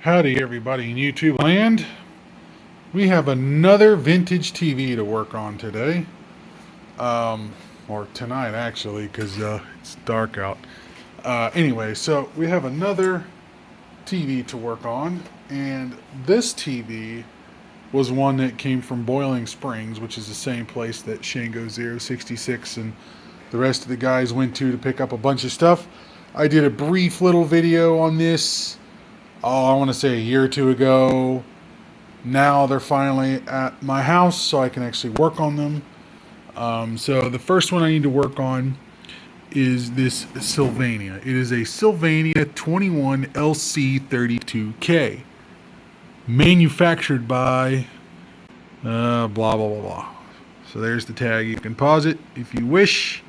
Howdy everybody in YouTube land. We have another vintage TV to work on today. Or tonight actually, because it's dark out. Anyway, so we have another TV to work on. And this TV was one that came from Boiling Springs, which is the same place that Shango 066 and the rest of the guys went to pick up a bunch of stuff. I did a brief little video on this, I want to say a year or two ago. Now they're finally at my house, so I can actually work on them. So the first one I need to work on is this Sylvania. It is a Sylvania 21LC32K. Manufactured by blah, blah, blah, blah. So there's the tag. You can pause it if you wish.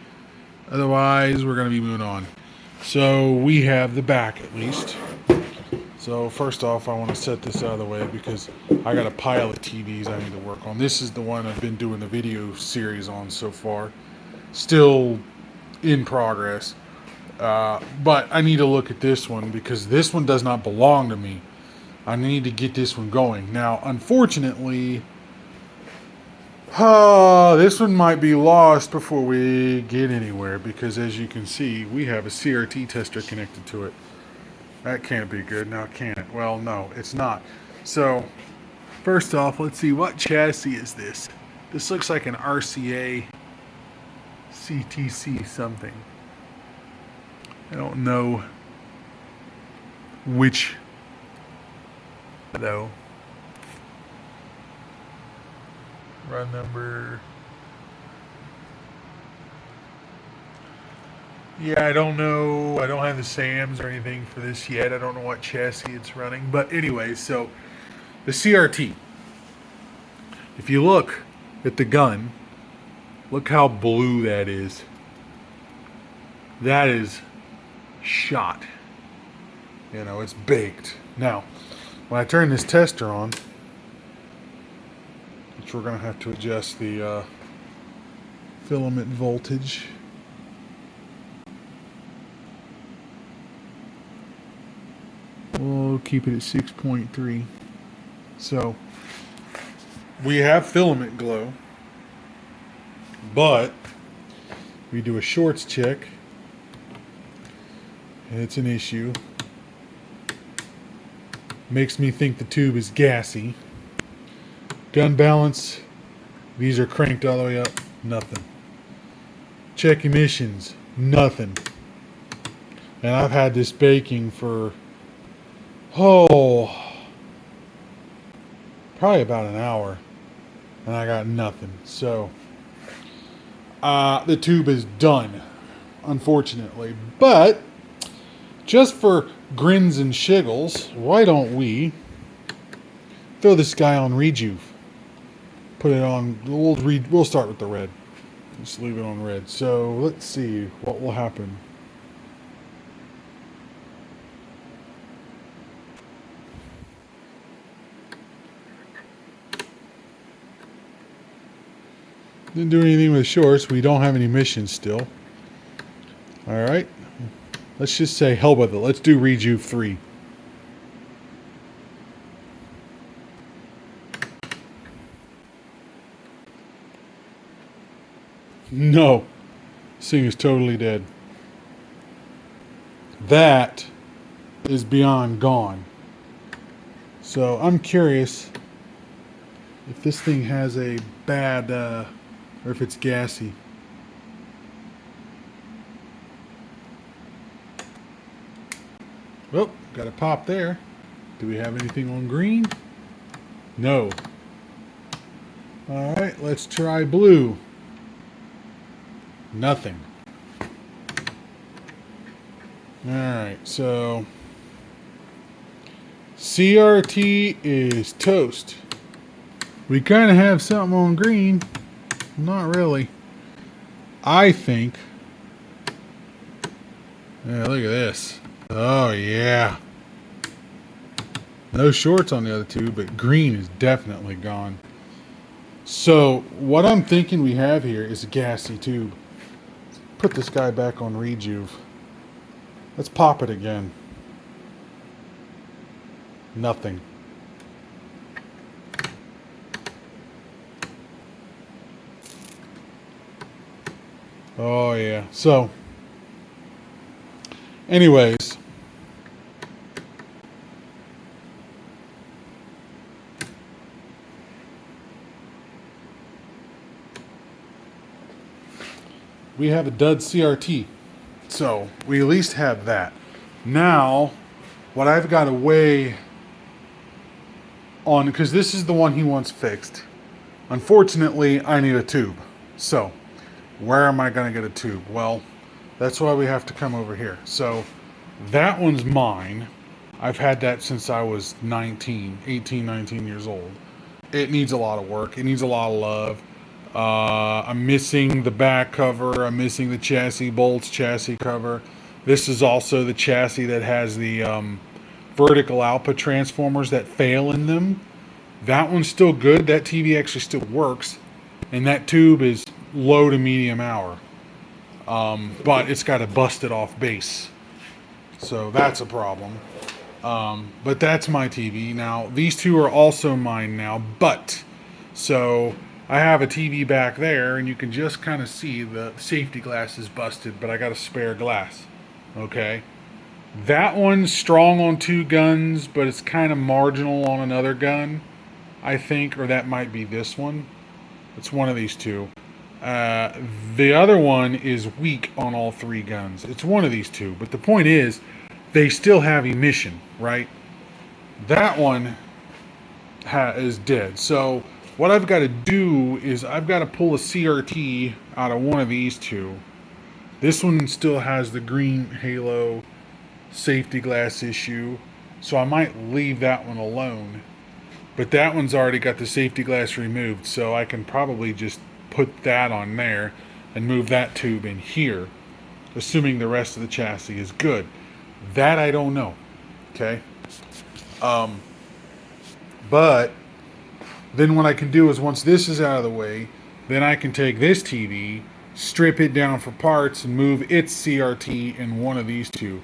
Otherwise, we're going to be moving on. So we have the back at least. So first off, I want to set this out of the way because I got a pile of TVs I need to work on. This is the one I've been doing the video series on so far. Still in progress. But I need to look at this one because this one does not belong to me. I need to get this one going. Now, unfortunately, this one might be lost before we get anywhere because as you can see, we have a CRT tester connected to it. That can't be good. Now, can it? Well, no, it's not. So, first off, let's see. What chassis is this? This looks like an RCA CTC something. I don't know which, though. Run number. Yeah, I don't know. I don't have the SAMs or anything for this yet. I don't know what chassis it's running. But anyway, so the CRT. If you look at the gun, look how blue that is. That is shot. You know, it's baked. Now, when I turn this tester on, which we're going to have to adjust the filament voltage. We'll keep it at 6.3. So, we have filament glow, but we do a shorts check. It's an issue. Makes me think the tube is gassy. Gun balance, these are cranked all the way up, nothing. Check emissions, nothing. And I've had this baking for, probably about an hour, and I got nothing. So, the tube is done, unfortunately. But, just for grins and shiggles, why don't we throw this guy on rejuve? Put it on, we'll start with the red. Just leave it on red. So, let's see what will happen. Didn't do anything with shorts. We don't have any missions still. Alright. Let's just say hell with it. Let's do rejuve 3. No. This thing is totally dead. That is beyond gone. So I'm curious if this thing has a bad, or if it's gassy. Well, got a pop there. Do we have anything on green? No. Alright, let's try blue. Nothing. Alright, so CRT is toast. We kind of have something on green. Not really. I think. Yeah, look at this. Oh, yeah. No shorts on the other two, but green is definitely gone. So, what I'm thinking we have here is a gassy tube. Put this guy back on rejuve. Let's pop it again. Nothing. Oh yeah. So anyways, we have a dud CRT. So we at least have that. Now, what I've got to weigh on, because this is the one he wants fixed. Unfortunately, I need a tube. So, where am I going to get a tube? Well, that's why we have to come over here. So, that one's mine. I've had that since I was 18, 19 years old. It needs a lot of work. It needs a lot of love. I'm missing the back cover. I'm missing the chassis bolts, chassis cover. This is also the chassis that has the vertical output transformers that fail in them. That one's still good. That TV actually still works. And that tube is low to medium hour. But it's got a busted off base. So that's a problem. But that's my TV. Now, these two are also mine now. But, so I have a TV back there, and you can just kind of see the safety glass is busted, but I got a spare glass. Okay? That one's strong on two guns, but it's kind of marginal on another gun, I think, or that might be this one. It's one of these two. The other one is weak on all three guns. It's one of these two, but the point is, they still have emission, right? That one is dead. So what I've got to do is I've got to pull a CRT out of one of these two. This one still has the green halo safety glass issue, so I might leave that one alone. But that one's already got the safety glass removed, so I can probably just put that on there and move that tube in here, assuming the rest of the chassis is good. That I don't know. Okay? But then what I can do is once this is out of the way, then I can take this TV, strip it down for parts, and move its CRT in one of these two.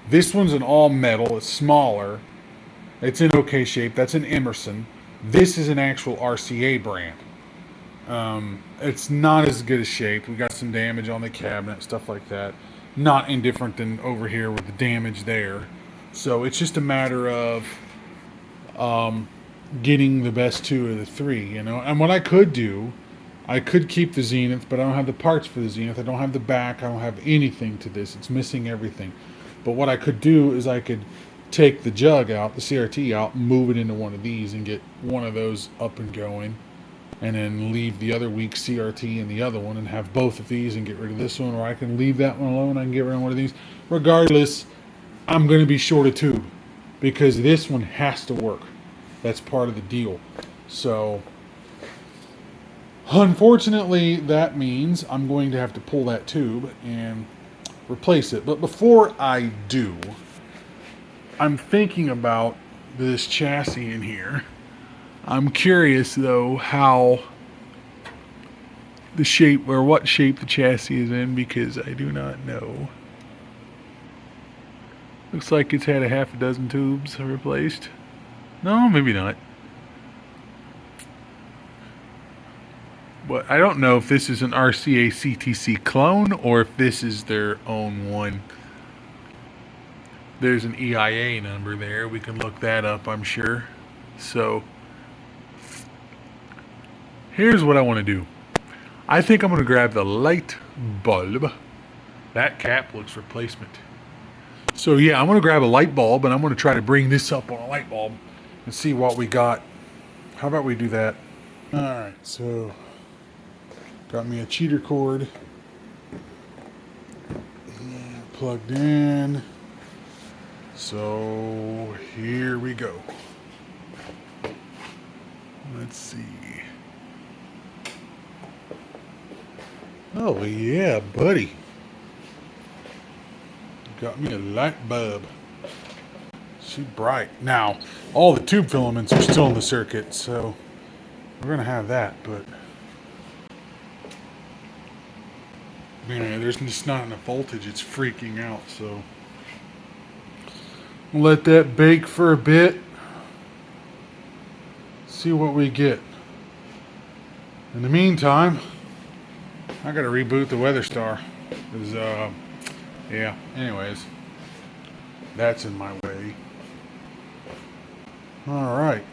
This one's an all metal. It's smaller. It's in okay shape. That's an Emerson. This is an actual RCA brand. It's not as good a shape. We got some damage on the cabinet, stuff like that. Not indifferent than over here with the damage there. So it's just a matter of getting the best two of the three, you know. And what I could do, I could keep the Zenith, but I don't have the parts for the Zenith. I don't have the back. I don't have anything to this. It's missing everything. But what I could do is I could take the jug out, the CRT out, move it into one of these and get one of those up and going, and then leave the other weak CRT in the other one and have both of these and get rid of this one, or I can leave that one alone. I can get rid of one of these. Regardless, I'm going to be short a tube because this one has to work. That's part of the deal. So, unfortunately, that means I'm going to have to pull that tube and replace it. But before I do, I'm thinking about this chassis in here. I'm curious, though, how the shape, or what shape the chassis is in, because I do not know. Looks like it's had a half a dozen tubes replaced. No, maybe not. But I don't know if this is an RCA CTC clone or if this is their own one. There's an EIA number there. We can look that up, I'm sure. So, here's what I want to do. I think I'm going to grab the light bulb. That cap looks replacement. So yeah, I'm going to grab a light bulb and I'm going to try to bring this up on a light bulb and see what we got. How about we do that? Alright, so got me a cheater cord. Plugged in. So here we go. Let's see. Oh yeah, buddy. Got me a light bulb. She's bright. Now, all the tube filaments are still in the circuit, so we're gonna have that, but man, there's just not enough voltage. It's freaking out, so we'll let that bake for a bit. see what we get. In the meantime, I gotta reboot the Weather Star. Yeah, anyways, that's in my way. Alright.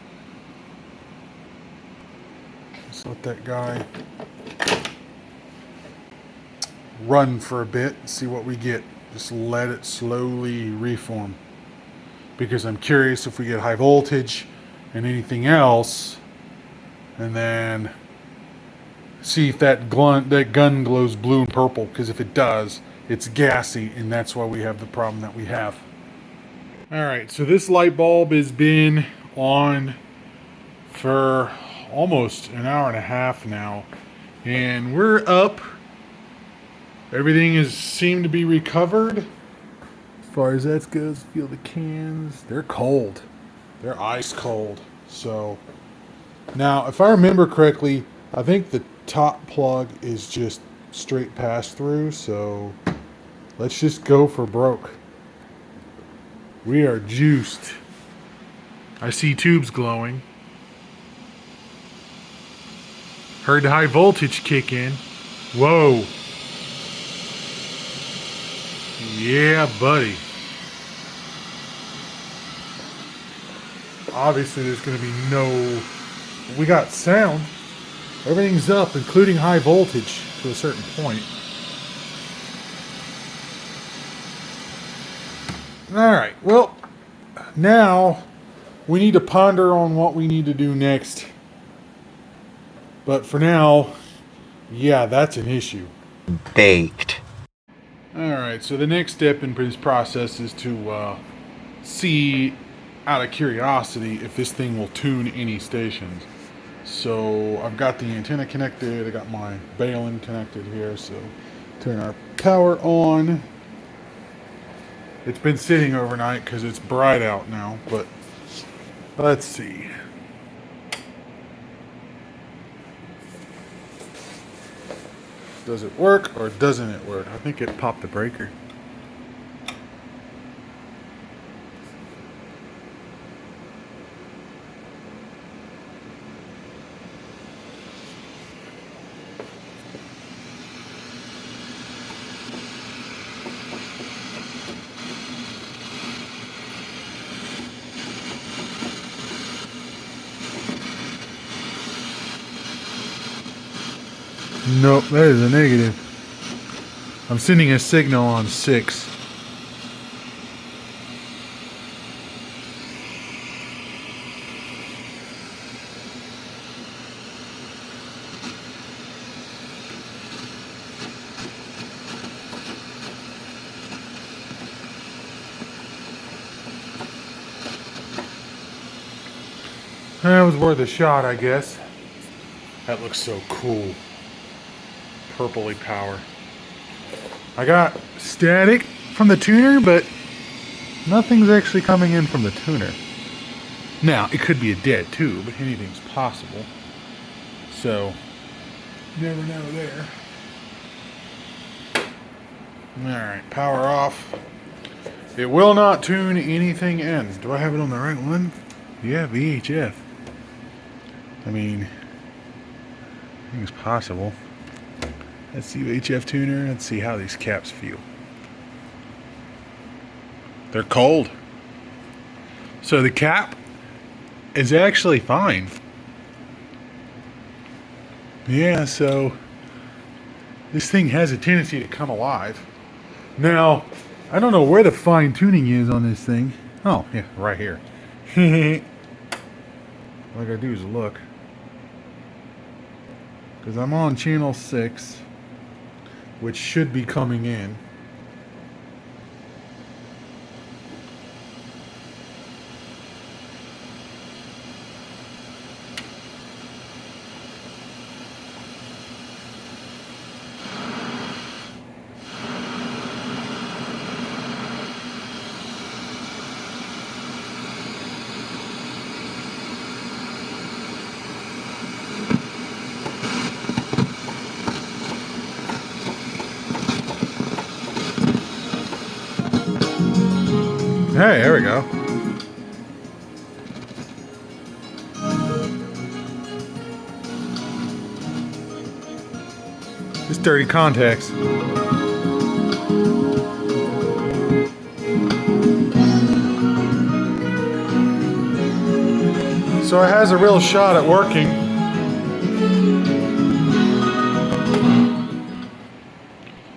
Let's let that guy run for a bit and see what we get. Just let it slowly reform. Because I'm curious if we get high voltage and anything else, and then see if that gun glows blue and purple, because if it does, it's gassy, and that's why we have the problem that we have. Alright, so this light bulb has been on for almost an hour and a half now, and we're up. Everything is seemed to be recovered. As far as that goes, feel the cans. They're cold. They're ice cold. So, now, if I remember correctly, I think the top plug is just straight pass through, so let's just go for broke. We are juiced. I see tubes glowing. Heard the high voltage kick in. Whoa. Yeah, buddy. Obviously, there's going to be no... We got sound. Everything's up, including high voltage to a certain point. Alright, well, now we need to ponder on what we need to do next. But for now, yeah, that's an issue. Baked. Alright, so the next step in this process is to see, out of curiosity, if this thing will tune any stations. So I've got the antenna connected, I got my baling connected here, so turn our power on. It's been sitting overnight because it's bright out now, but let's see. Does it work or doesn't it work? I think it popped the breaker. Nope, that is a negative. I'm sending a signal on 6. That was worth a shot, I guess. That looks so cool. Purpley power. I got static from the tuner, but nothing's actually coming in from the tuner. Now, it could be a dead tube. Anything's possible. So, never know there. Alright, power off. It will not tune anything in. Do I have it on the right one? Yeah, VHF. I mean, anything's possible. Let's see UHF tuner. Let's see how these caps feel. They're cold. So the cap is actually fine. Yeah, so this thing has a tendency to come alive. Now, I don't know where the fine tuning is on this thing. Oh, yeah, right here. All I gotta do is look. Because I'm on channel 6. Which should be coming in. Hey, there we go. Just dirty contacts. So it has a real shot at working.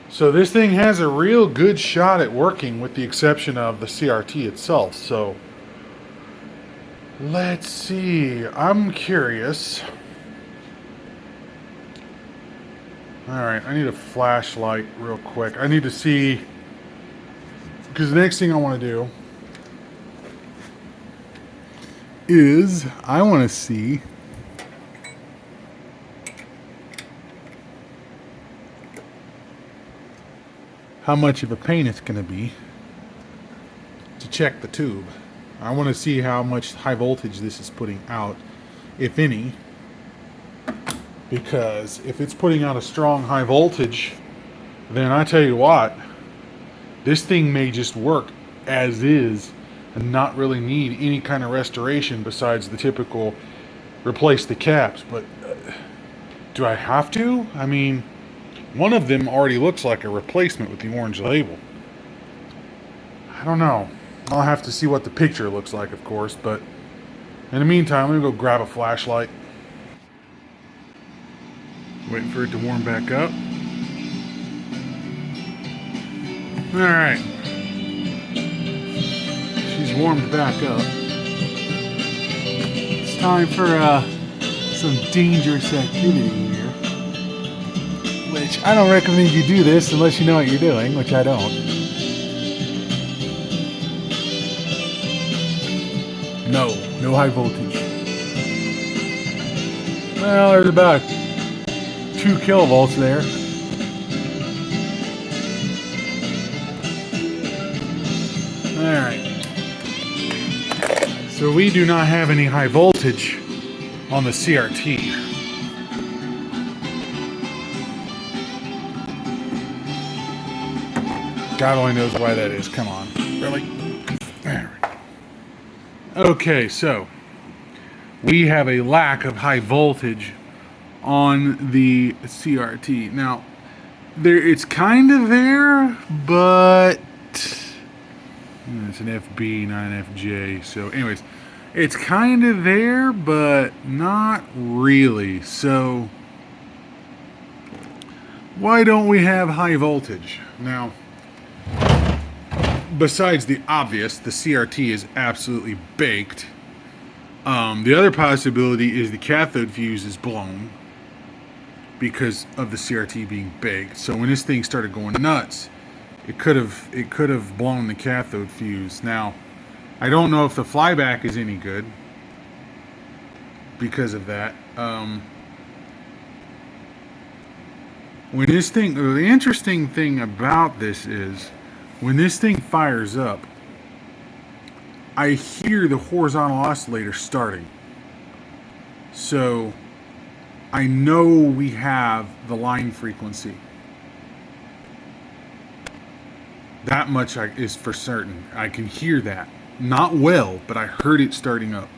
So this thing has a real good shot at working with the exception of the CRT itself. So let's see. I'm curious. Alright, I need a flashlight real quick. I need to see, because the next thing I want to do is I want to see how much of a pain it's going to be to check the tube. I want to see how much high voltage this is putting out, if any, because if it's putting out a strong high voltage, then I tell you what, this thing may just work as is and not really need any kind of restoration besides the typical replace the caps. But do I have to? I mean, one of them already looks like a replacement with the orange label. I don't know. I'll have to see what the picture looks like, of course, but in the meantime, let me go grab a flashlight. Waiting for it to warm back up. Alright. She's warmed back up. It's time for some dangerous activity here. Which I don't recommend you do this unless you know what you're doing, which I don't. No high voltage. Well, there's about 2 kilovolts there. Alright. So we do not have any high voltage on the CRT. God only knows why that is. Come on. Really? There we go. Okay, so we have a lack of high voltage on the CRT. Now, it's kind of there, but it's an FB, not an FJ. So anyways, it's kind of there, but not really. So why don't we have high voltage? Now, besides the obvious, the CRT is absolutely baked. The other possibility is the cathode fuse is blown because of the CRT being baked. So when this thing started going nuts, it could have blown the cathode fuse. Now, I don't know if the flyback is any good because of that. When this thing, the interesting thing about this is when this thing fires up, I hear the horizontal oscillator starting. So I know we have the line frequency. That much is for certain. I can hear that. Not well, but I heard it starting up.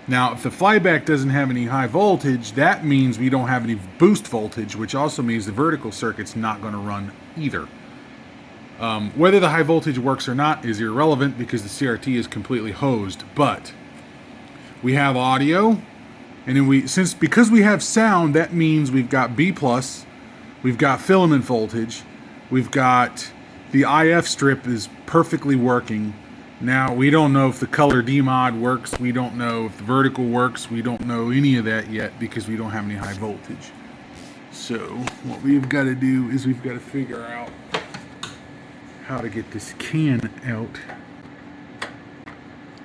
Now, if the flyback doesn't have any high voltage, that means we don't have any boost voltage, which also means the vertical circuit's not going to run either. Whether the high voltage works or not is irrelevant because the CRT is completely hosed. But we have audio, and then because we have sound, that means we've got B+, we've got filament voltage, we've got the IF strip is perfectly working. Now, we don't know if the color demod works, we don't know if the vertical works, we don't know any of that yet because we don't have any high voltage. So, what we've got to do is we've got to figure out how to get this can out.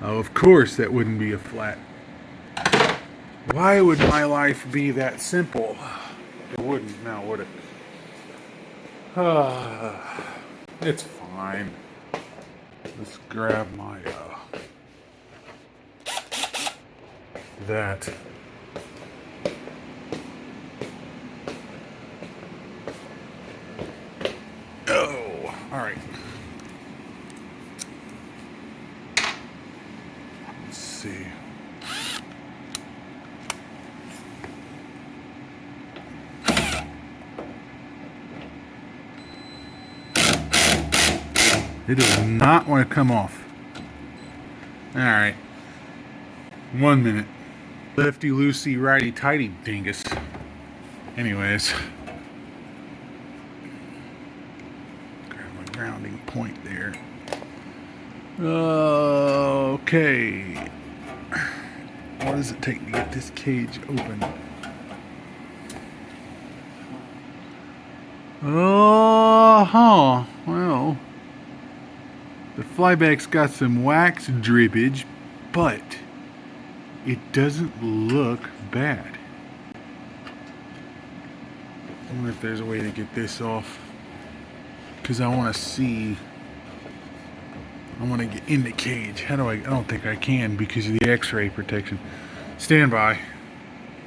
Oh, of course, that wouldn't be a flat. Why would my life be that simple? It wouldn't now, would it? It's fine. Let's grab my that. Oh, all right. Let's see. It does not want to come off. Alright. 1 minute. Lefty loosey, righty tighty dingus. Anyways. Grab my grounding point there. Okay. What does it take to get this cage open? Well, the flyback's got some wax drippage, but it doesn't look bad. I wonder if there's a way to get this off, because I want to see. I want to get in the cage. How do I don't think I can because of the x-ray protection. Stand by.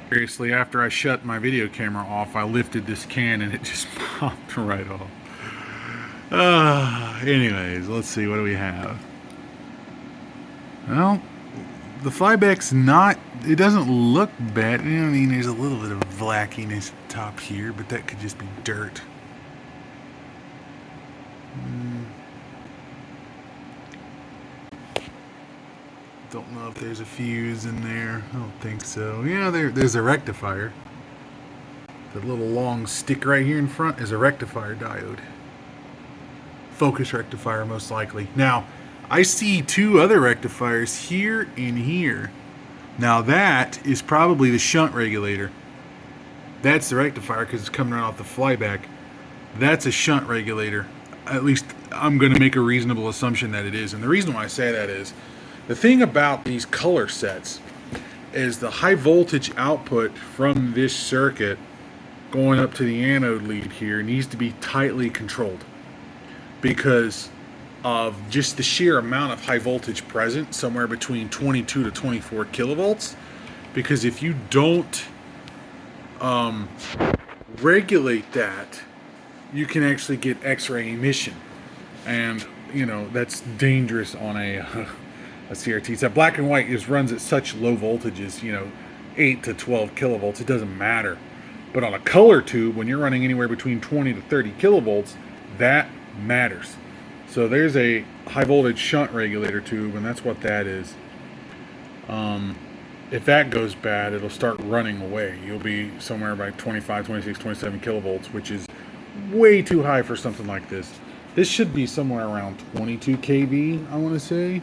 Seriously, after I shut my video camera off, I lifted this can and it just popped right off. Anyways, let's see, what do we have? Well, the flyback's not, it doesn't look bad. I mean, there's a little bit of blackiness top here, but that could just be dirt. Don't know if there's a fuse in there. I don't think so. Yeah, there's a rectifier. The little long stick right here in front is a rectifier diode. Focus rectifier, most likely. Now, I see two other rectifiers here and here. Now that is probably the shunt regulator. That's the rectifier because it's coming right off the flyback. That's a shunt regulator. At least I'm going to make a reasonable assumption that it is. And the reason why I say that is, the thing about these color sets is the high voltage output from this circuit going up to the anode lead here needs to be tightly controlled because of just the sheer amount of high voltage present, somewhere between 22 to 24 kilovolts. Because if you don't regulate that, you can actually get X-ray emission, and you know that's dangerous on a CRT. So black and white runs at such low voltages, 8 to 12 kilovolts. It doesn't matter. But on a color tube, when you're running anywhere between 20 to 30 kilovolts, that matters. So there's a high voltage shunt regulator tube, and that's what that is. If that goes bad, it'll start running away. You'll be somewhere by 25, 26, 27 kilovolts, which is way too high for something like this. This should be somewhere around 22 kV, I want to say.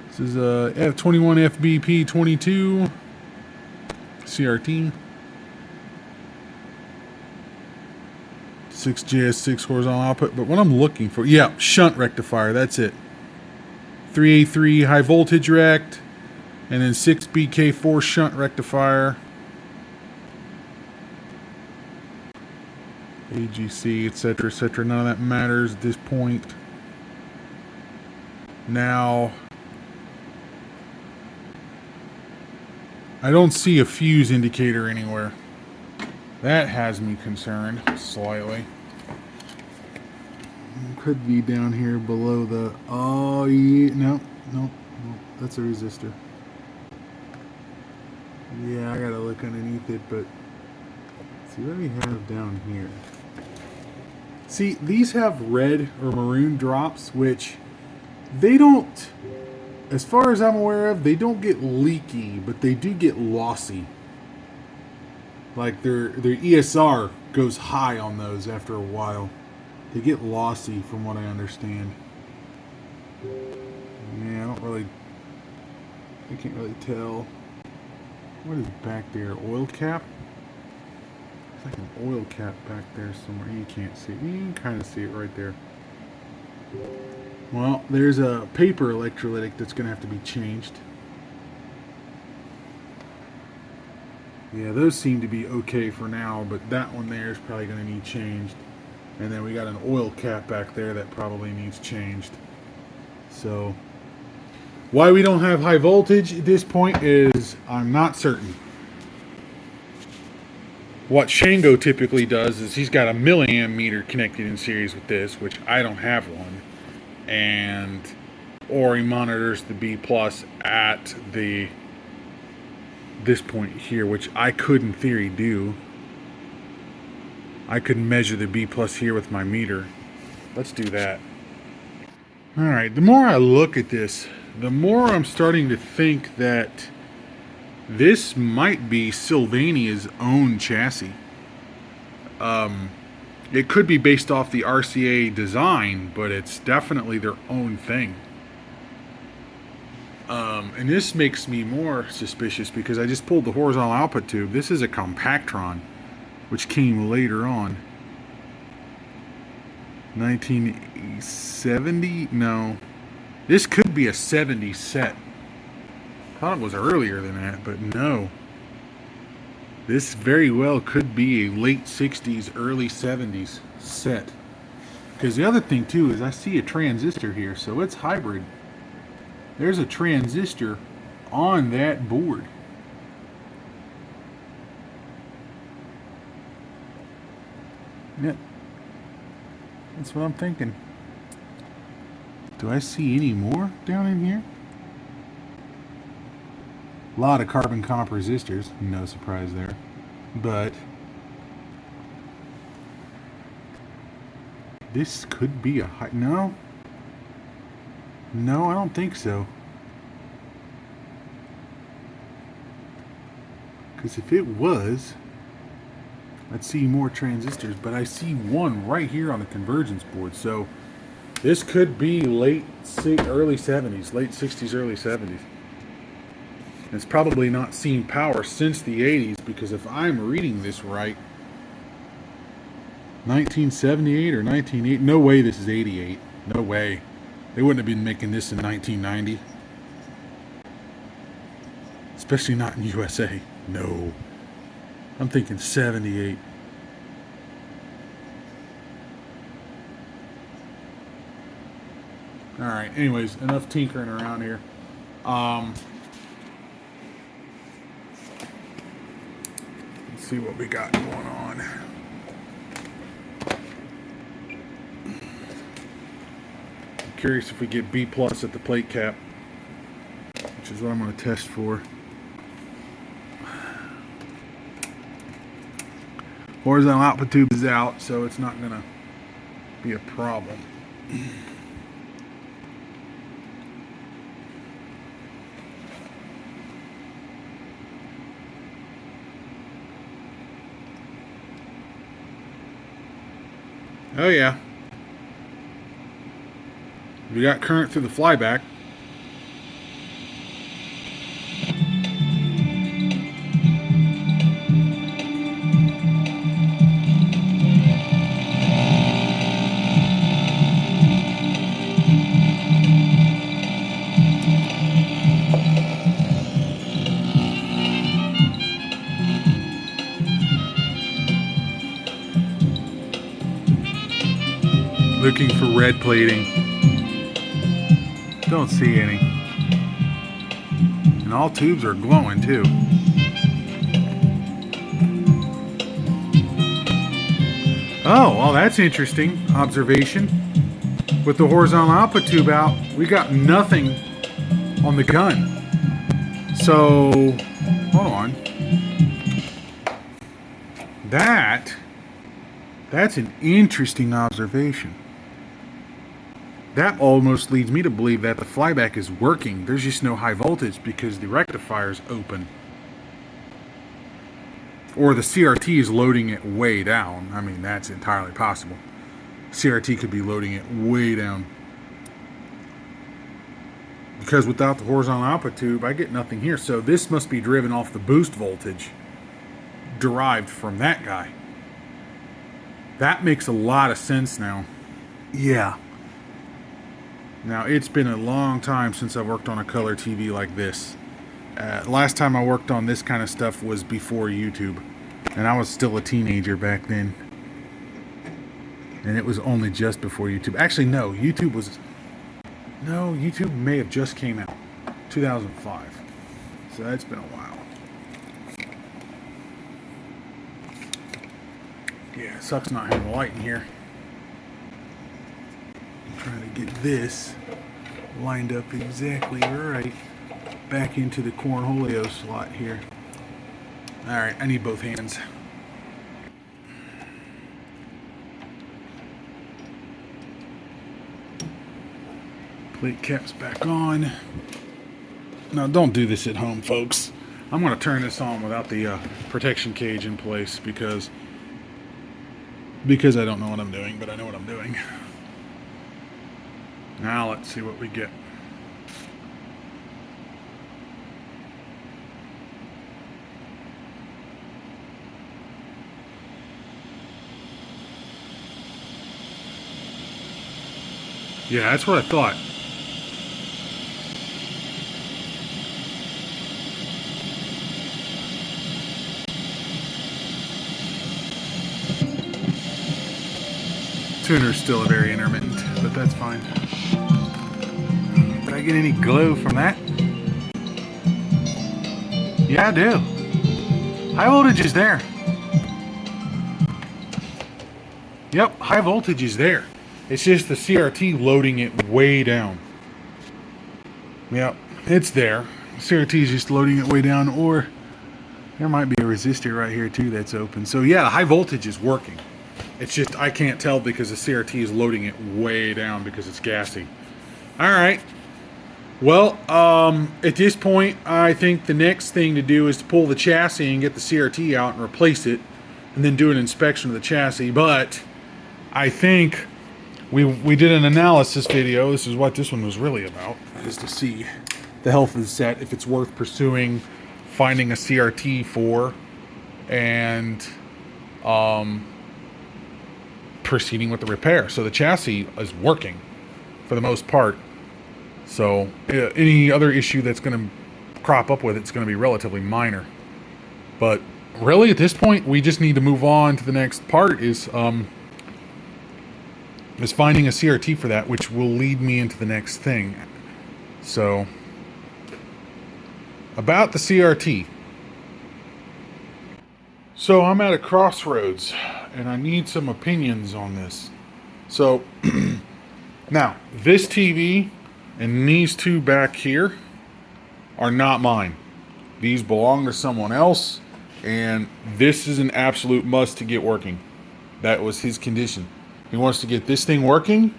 This is a F21FBP22 CRT. 6JS6 horizontal output. But what I'm looking for, shunt rectifier, that's it. 3A3 high voltage rect, and then 6BK4 shunt rectifier. AGC, etc., etc. None of that matters at this point. Now, I don't see a fuse indicator anywhere. That has me concerned slightly. Could be down here below the. Oh, yeah. No. That's a resistor. Yeah, I gotta look underneath it, but. See what we have down here. See, these have red or maroon drops, which they don't, as far as I'm aware of, they don't get leaky, but they do get lossy. Like their ESR goes high on those after a while. They get lossy from what I understand. Yeah, I can't really tell. What is back there? Oil cap? There's like an oil cap back there somewhere. You can't see it. You can kind of see it right there. Well, there's a paper electrolytic that's going to have to be changed. Yeah, those seem to be okay for now, but that one there is probably going to need changed. And then we got an oil cap back there that probably needs changed. So, why we don't have high voltage at this point is I'm not certain. What Shango typically does is he's got a milliamp meter connected in series with this, which I don't have one. Or he monitors the B plus at this point here, which I could in theory do. I could measure the B plus here with my meter. Let's do that. Alright, the more I look at this, the more I'm starting to think that this might be Sylvania's own chassis. It could be based off the RCA design, but it's definitely their own thing. And this makes me more suspicious because I just pulled the horizontal output tube. This is a Compactron, which came later on. 1970? No. This could be a 70s set. I thought it was earlier than that, but no. This very well could be a late 60s, early 70s set. Because the other thing too is I see a transistor here, so it's hybrid. There's a transistor on that board. Yep. That's what I'm thinking. Do I see any more down in here? A lot of carbon copper resistors, no surprise there. But this could be a high... No, I don't think so. Because if it was, I'd see more transistors, but I see one right here on the convergence board. So this could be early 70s, late 60s, early 70s. It's probably not seen power since the 80s, because if I'm reading this right, 1978 or 1980, no way this is 88. No way. They wouldn't have been making this in 1990. Especially not in USA. No. I'm thinking 78. Alright, anyways, enough tinkering around here. Let's see what we got going on. I'm curious if we get B+ at the plate cap, which is what I'm going to test for. Horizontal output tube is out, so it's not going to be a problem. Oh yeah. We got current through the flyback. Looking for red plating. Don't see any. And all tubes are glowing too. Oh, well, that's interesting observation. With the horizontal output tube out, we got nothing on the gun. So, hold on. That's an interesting observation. That almost leads me to believe that the flyback is working. There's just no high voltage because the rectifier's open. Or the CRT is loading it way down. I mean, that's entirely possible. CRT could be loading it way down. Because without the horizontal output tube, I get nothing here. So this must be driven off the boost voltage derived from that guy. That makes a lot of sense now. Yeah. Now, it's been a long time since I've worked on a color TV like this. Last time I worked on this kind of stuff was before YouTube. And I was still a teenager back then. And it was only just before YouTube. Actually, no. YouTube may have just came out. 2005. So that's been a while. Yeah, it sucks not having a light in here. Trying to get this lined up exactly right back into the cornholio slot here. Alright, I need both hands. Plate caps back on. Now don't do this at home, folks. I'm going to turn this on without the protection cage in place because I don't know what I'm doing, but I know what I'm doing. Now let's see what we get. Yeah, that's what I thought. Tuner's still very intermittent, but that's fine. Did I get any glow from that? Yeah, I do. High voltage is there. Yep, high voltage is there. It's just the CRT loading it way down. Yep, it's there. CRT is just loading it way down, or there might be a resistor right here too that's open. So yeah, the high voltage is working. It's just I can't tell because the CRT is loading it way down because it's gassy. All right. Well, at this point, I think the next thing to do is to pull the chassis and get the CRT out and replace it, and then do an inspection of the chassis. But I think we did an analysis video. This is what this one was really about, is to see the health of the set, if it's worth pursuing finding a CRT for, and proceeding with the repair. So the chassis is working for the most part. So any other issue that's going to crop up with it's going to be relatively minor. But really at this point we just need to move on to the next part, is finding a CRT for that, which will lead me into the next thing. So about the CRT. So I'm at a crossroads and I need some opinions on this. So now this TV and these two back here are not mine. These belong to someone else, and this is an absolute must to get working. That was his condition. He wants to get this thing working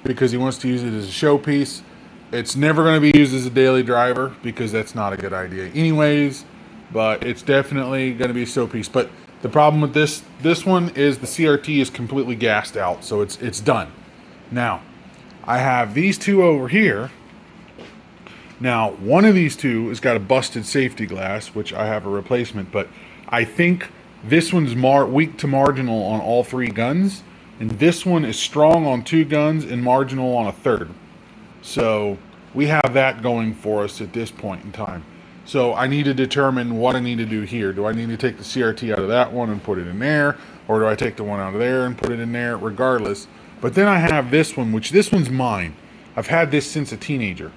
because he wants to use it as a showpiece. It's never going to be used as a daily driver because that's not a good idea anyways, but it's definitely going to be a showpiece. But the problem with this one is the CRT is completely gassed out, so it's done. Now, I have these two over here. Now, one of these two has got a busted safety glass, which I have a replacement, but I think this one's weak to marginal on all three guns, and this one is strong on two guns and marginal on a third. So we have that going for us at this point in time. So I need to determine what I need to do here. Do I need to take the CRT out of that one and put it in there? Or do I take the one out of there and put it in there? Regardless. But then I have this one, which this one's mine. I've had this since a teenager.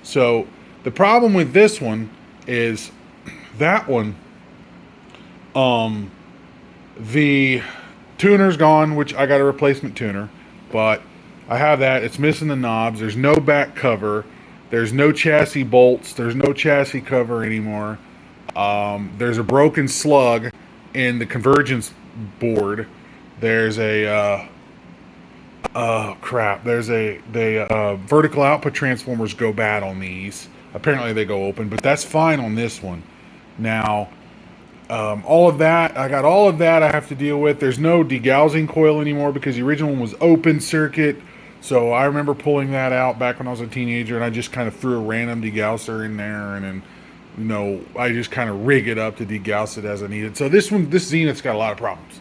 So the problem with this one is that one, the tuner's gone, which I got a replacement tuner. But I have that. It's missing the knobs. There's no back cover. There's no chassis bolts. There's no chassis cover anymore. There's a broken slug in the convergence board. There's a vertical output transformers go bad on these. Apparently they go open, but that's fine on this one. Now, all of that, I got all of that I have to deal with. There's no degaussing coil anymore because the original one was open circuit. So I remember pulling that out back when I was a teenager, and I just kind of threw a random degausser in there, and then, you know, I just kind of rig it up to degauss it as I needed. So this Zenith's got a lot of problems,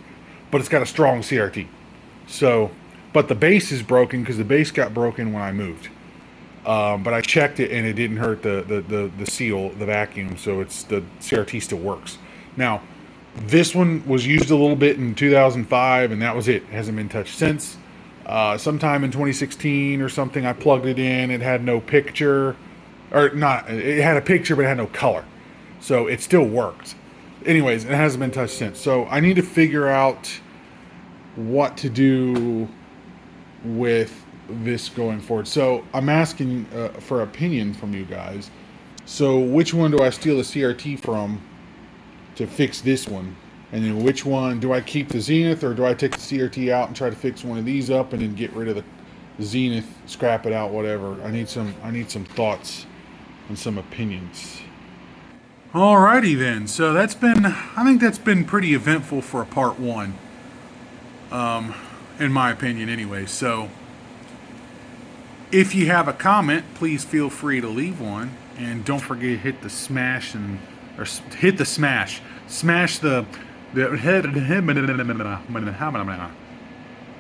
but it's got a strong CRT. So, but the base is broken because the base got broken when I moved. But I checked it and it didn't hurt the seal, the vacuum, so it's the CRT still works. Now, this one was used a little bit in 2005, and that was it. It hasn't been touched since. Sometime in 2016 or something, I plugged it in. It had no picture, or not. It had a picture, but it had no color, so it still worked. Anyways, it hasn't been touched since. So I need to figure out what to do with this going forward. So I'm asking for opinion from you guys. So which one do I steal the CRT from to fix this one? And then which one do I keep the Zenith, or do I take the CRT out and try to fix one of these up and then get rid of Zenith, scrap it out, whatever. I need some thoughts and some opinions. Alrighty then. So I think that's been pretty eventful for a part one. In my opinion anyway. So if you have a comment, please feel free to leave one. And don't forget to hit the smash smash the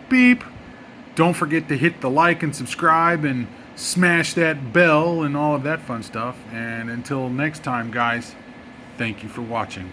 beep. Don't forget to hit the like and subscribe and smash that bell and all of that fun stuff. And until next time, guys, thank you for watching.